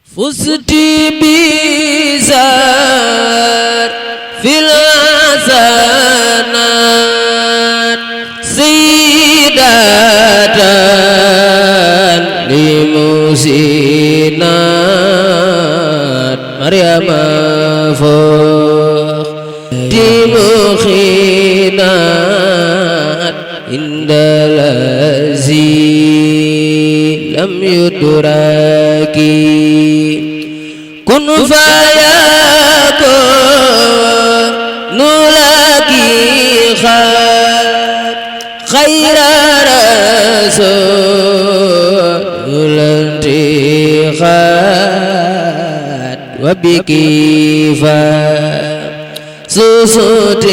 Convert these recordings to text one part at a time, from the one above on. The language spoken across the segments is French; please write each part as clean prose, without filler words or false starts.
فزت بزار في الحسنات سيدة لمحسنات مريم فوق مخينات عند الذي لم يدرك كن فيكون لك خير رسول انتخاب وبكيفا سوسوتخات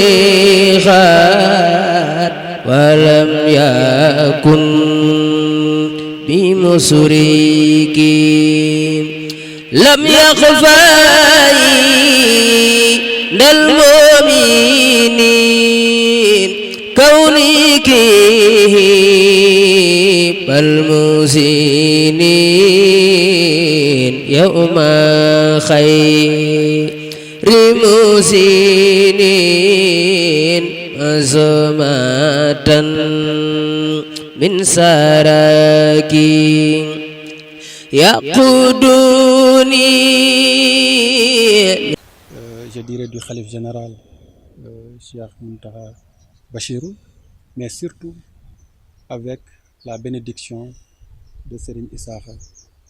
ولم يكن بمسرك لم يخفى للمؤمنين كونك بالمسنين يوم خير مسنين أزمة من سراكي يقودني. Je dirais du Khalife général Cheikh Mountakha Bachirou, mais surtout avec la bénédiction de Serigne Issakha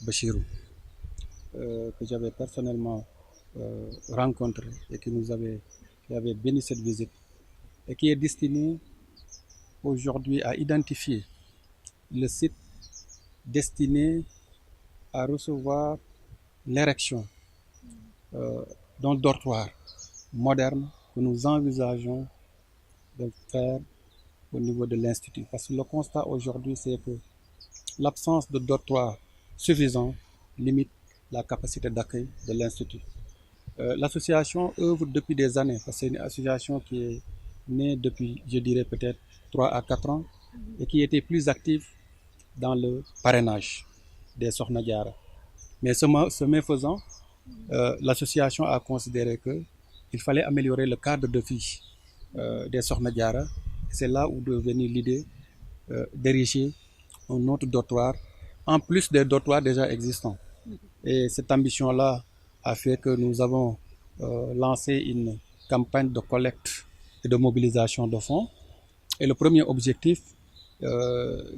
Bachirou, que j'avais personnellement rencontré et qui avait béni cette visite et qui est destiné aujourd'hui à identifier le site destiné à recevoir l'érection d'un dortoir moderne que nous envisageons de faire au niveau de l'Institut. Parce que le constat aujourd'hui, c'est que l'absence de dortoir suffisant limite la capacité d'accueil de l'Institut. L'association œuvre depuis des années, parce que c'est une association qui est née depuis, je dirais peut-être 3 à 4 ans, et qui était plus active dans le parrainage des Sokhna Diarra. Mais ce faisant, l'association a considéré qu'il fallait améliorer le cadre de vie des Sokhna Diarra. C'est là où est venue l'idée d'ériger un autre dortoir, en plus des dortoirs déjà existants. Et cette ambition-là a fait que nous avons lancé une campagne de collecte et de mobilisation de fonds. Et le premier objectif,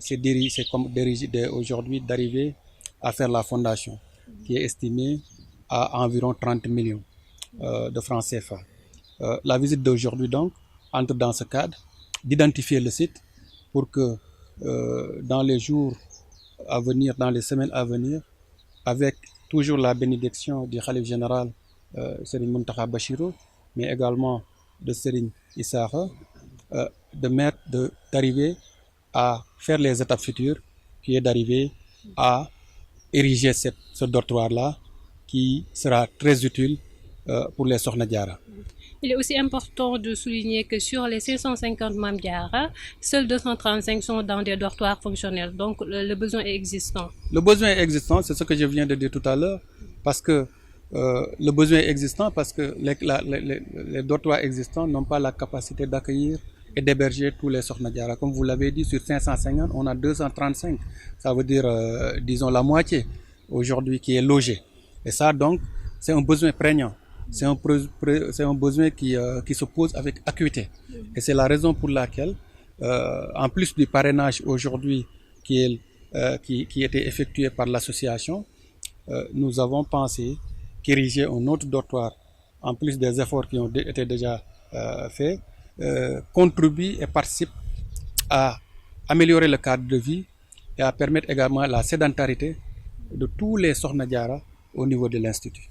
c'est aujourd'hui d'arriver à faire la fondation, qui est estimée à environ 30 millions de francs CFA. La visite d'aujourd'hui, donc, entre dans ce cadre, d'identifier le site pour que dans les jours à venir, dans les semaines à venir, avec toujours la bénédiction du Khalife général Serigne Mountakha Bachirou, mais également de Serigne Issakha, d'arriver à faire les étapes futures, qui est d'arriver à ériger ce dortoir-là, qui sera très utile pour les Sokhna Diarra. Il est aussi important de souligner que sur les 550 Mame Diarra, seuls 235 sont dans des dortoirs fonctionnels. Donc le besoin est existant. Le besoin est existant, c'est ce que je viens de dire tout à l'heure, parce que le besoin est existant parce que les dortoirs existants n'ont pas la capacité d'accueillir et d'héberger tous les Sokhna Diarra. Comme vous l'avez dit, sur 550, on a 235. Ça veut dire, disons, la moitié aujourd'hui qui est logée. Et ça, donc, c'est un besoin prégnant. C'est un besoin qui se pose avec acuité. Et c'est la raison pour laquelle, en plus du parrainage aujourd'hui qui était effectué par l'association, nous avons pensé qu'ériger un autre dortoir, en plus des efforts qui ont été déjà faits, contribue et participe à améliorer le cadre de vie et à permettre également la sédentarité de tous les Sokhna Diarra au niveau de l'Institut.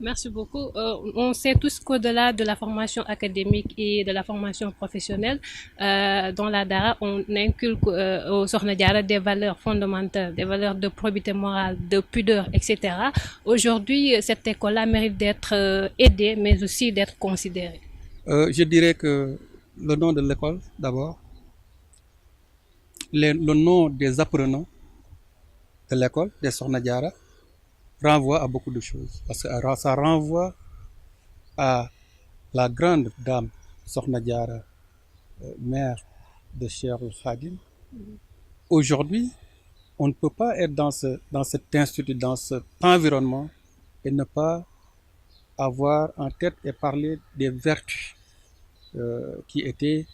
Merci beaucoup. On sait tous qu'au-delà de la formation académique et de la formation professionnelle, dans la Dara, on inculque aux Sokhna Diarra des valeurs fondamentales, des valeurs de probité morale, de pudeur, etc. Aujourd'hui, cette école-là mérite d'être aidée, mais aussi d'être considérée. Je dirais que le nom de l'école, d'abord, le nom des apprenants de l'école, des Sokhna Diarra, renvoie à beaucoup de choses. Parce que ça renvoie à la grande dame Sokhna Diarra, mère de Cheikh Khadim. Aujourd'hui, on ne peut pas être dans cet institut, dans cet environnement et ne pas avoir en tête et parler des vertus qui étaient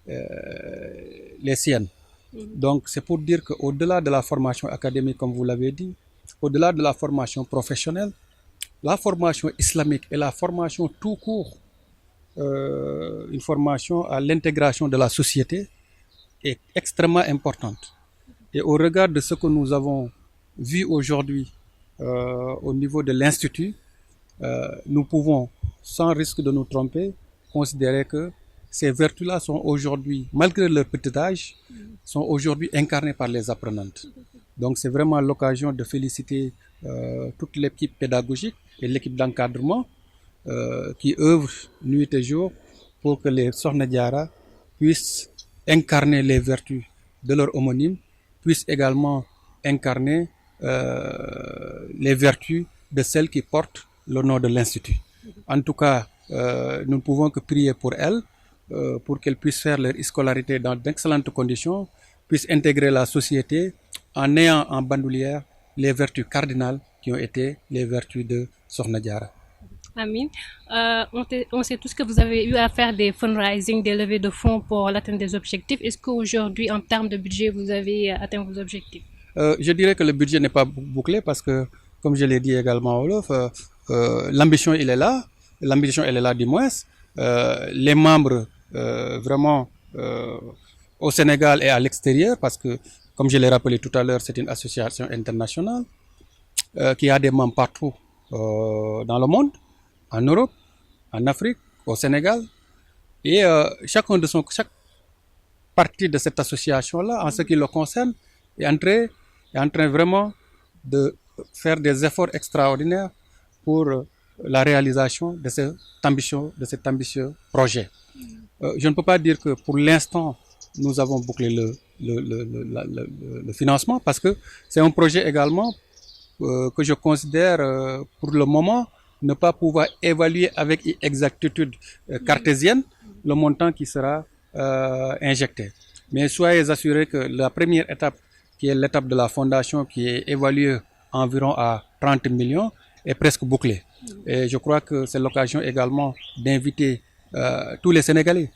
les siennes. Donc, c'est pour dire qu'au-delà de la formation académique, comme vous l'avez dit, au-delà de la formation professionnelle, la formation islamique et la formation tout court, une formation à l'intégration de la société est extrêmement importante. Et au regard de ce que nous avons vu aujourd'hui au niveau de l'Institut, nous pouvons, sans risque de nous tromper, considérer que ces vertus-là sont aujourd'hui, malgré leur petit âge, sont aujourd'hui incarnées par les apprenantes. Donc c'est vraiment l'occasion de féliciter toute l'équipe pédagogique et l'équipe d'encadrement qui œuvrent nuit et jour pour que les Sokhna Diarra puissent incarner les vertus de leur homonyme, puissent également incarner les vertus de celles qui portent le nom de l'Institut. En tout cas, nous ne pouvons que prier pour elles, pour qu'elles puissent faire leur scolarité dans d'excellentes conditions, puissent intégrer la société en ayant en bandoulière les vertus cardinales qui ont été les vertus de Sokhna Diarra. Amine, on sait tous que vous avez eu à faire des fundraising, des levées de fonds pour l'atteinte des objectifs. Est-ce qu'aujourd'hui, en termes de budget, vous avez atteint vos objectifs? Je dirais que le budget n'est pas bouclé parce que, comme je l'ai dit également Olof, l'ambition elle est là, l'ambition elle est là du moins. Les membres vraiment au Sénégal et à l'extérieur, parce que, comme je l'ai rappelé tout à l'heure, c'est une association internationale qui a des membres partout dans le monde, en Europe, en Afrique, au Sénégal. Et chaque partie de cette association-là, en ce qui le concerne, est en train vraiment de faire des efforts extraordinaires pour la réalisation de cet ambitieux projet. Je ne peux pas dire que pour l'instant, nous avons bouclé le financement parce que c'est un projet également que je considère pour le moment ne pas pouvoir évaluer avec exactitude cartésienne le montant qui sera injecté. Mais soyez assurés que la première étape, qui est l'étape de la fondation, qui est évaluée environ à 30 millions, est presque bouclée. Et je crois que c'est l'occasion également d'inviter tous les Sénégalais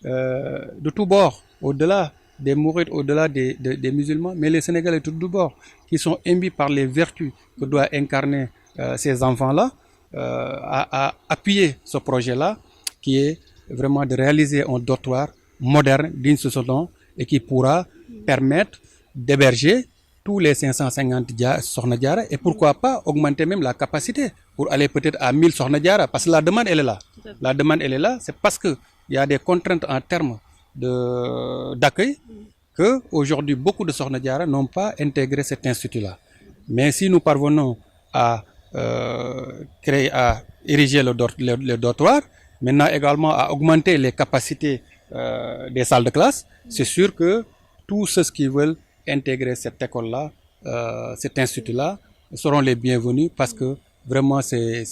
de tous bords, au-delà des mourides, au-delà des musulmans, mais les Sénégalais de tous bords, qui sont imbus par les vertus que doivent incarner ces enfants-là, à appuyer ce projet-là, qui est vraiment de réaliser un dortoir moderne, digne de ce nom, et qui pourra permettre d'héberger tous les 550 Sokhna Diarra et pourquoi pas augmenter même la capacité pour aller peut-être à 1000 Sokhna Diarra, parce que la demande elle est là. La demande elle est là, c'est parce que il y a des contraintes en termes d'accueil que aujourd'hui beaucoup de Sokhna Diarra n'ont pas intégré cet institut-là. Mais si nous parvenons à ériger le dortoir, maintenant également à augmenter les capacités des salles de classe, c'est sûr que tous ceux qui veulent intégrer cette école-là, cet institut-là, seront les bienvenus parce que vraiment c'est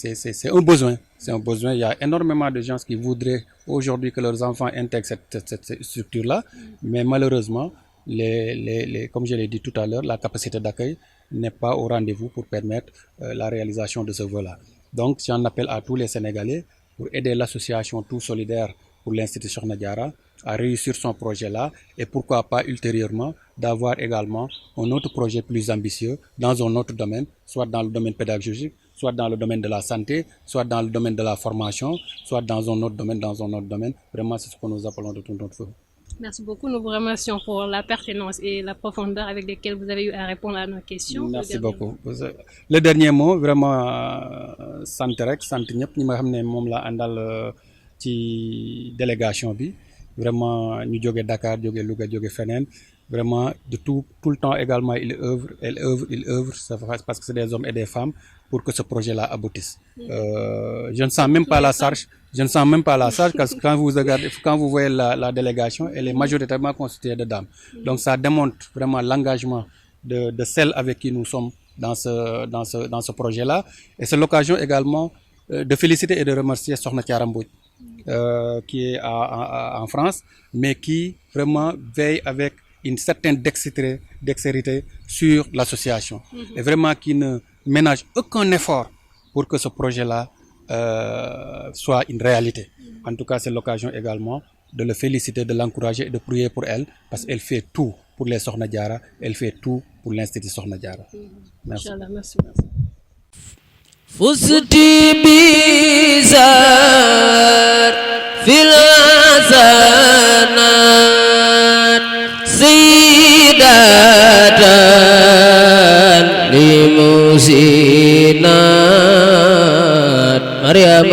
un besoin. C'est un besoin. Il y a énormément de gens qui voudraient aujourd'hui que leurs enfants intègrent cette structure-là, mais malheureusement, comme je l'ai dit tout à l'heure, la capacité d'accueil n'est pas au rendez-vous pour permettre la réalisation de ce volet-là. Donc, j'en appelle à tous les Sénégalais pour aider l'association Tout Solidaire pour l'Institut Sokhna Diarra à réussir son projet-là et pourquoi pas ultérieurement d'avoir également un autre projet plus ambitieux dans un autre domaine, soit dans le domaine pédagogique, soit dans le domaine de la santé, soit dans le domaine de la formation, soit dans un autre domaine. Vraiment, c'est ce que nous appelons de tout notre feu. Merci beaucoup. Nous vous remercions pour la pertinence et la profondeur avec lesquelles vous avez eu à répondre à nos questions. Merci beaucoup. Le dernier mot, vraiment, sant rek sant ñëpp ñi nga xam ne moom la àndal ci délégation bi. Vraiment, ñu jóge Dakar, jóge Louga, jóge feneen. Vraiment, de tout le temps également, ils œuvrent, parce que c'est des hommes et des femmes pour que ce projet-là aboutisse. Je ne sens même pas la charge. Parce que quand vous voyez la délégation, elle est majoritairement constituée de dames. Donc ça démontre vraiment l'engagement de celles avec qui nous sommes dans ce projet-là. Et c'est l'occasion également de féliciter et de remercier Sokhna Thiara Mbodj, qui est en France, mais qui vraiment veille avec une certaine dextérité sur l'association. Et vraiment qui ne ménage aucun effort pour que ce projet-là soit une réalité. En tout cas, c'est l'occasion également de le féliciter, de l'encourager et de prier pour elle, parce qu'elle fait tout pour les Sokhna Diarra, elle fait tout pour l'Institut Sokhna Diarra. Merci. Inch'Allah, merci. فزت بزار في الحسنات سيدة لمحسنات مريم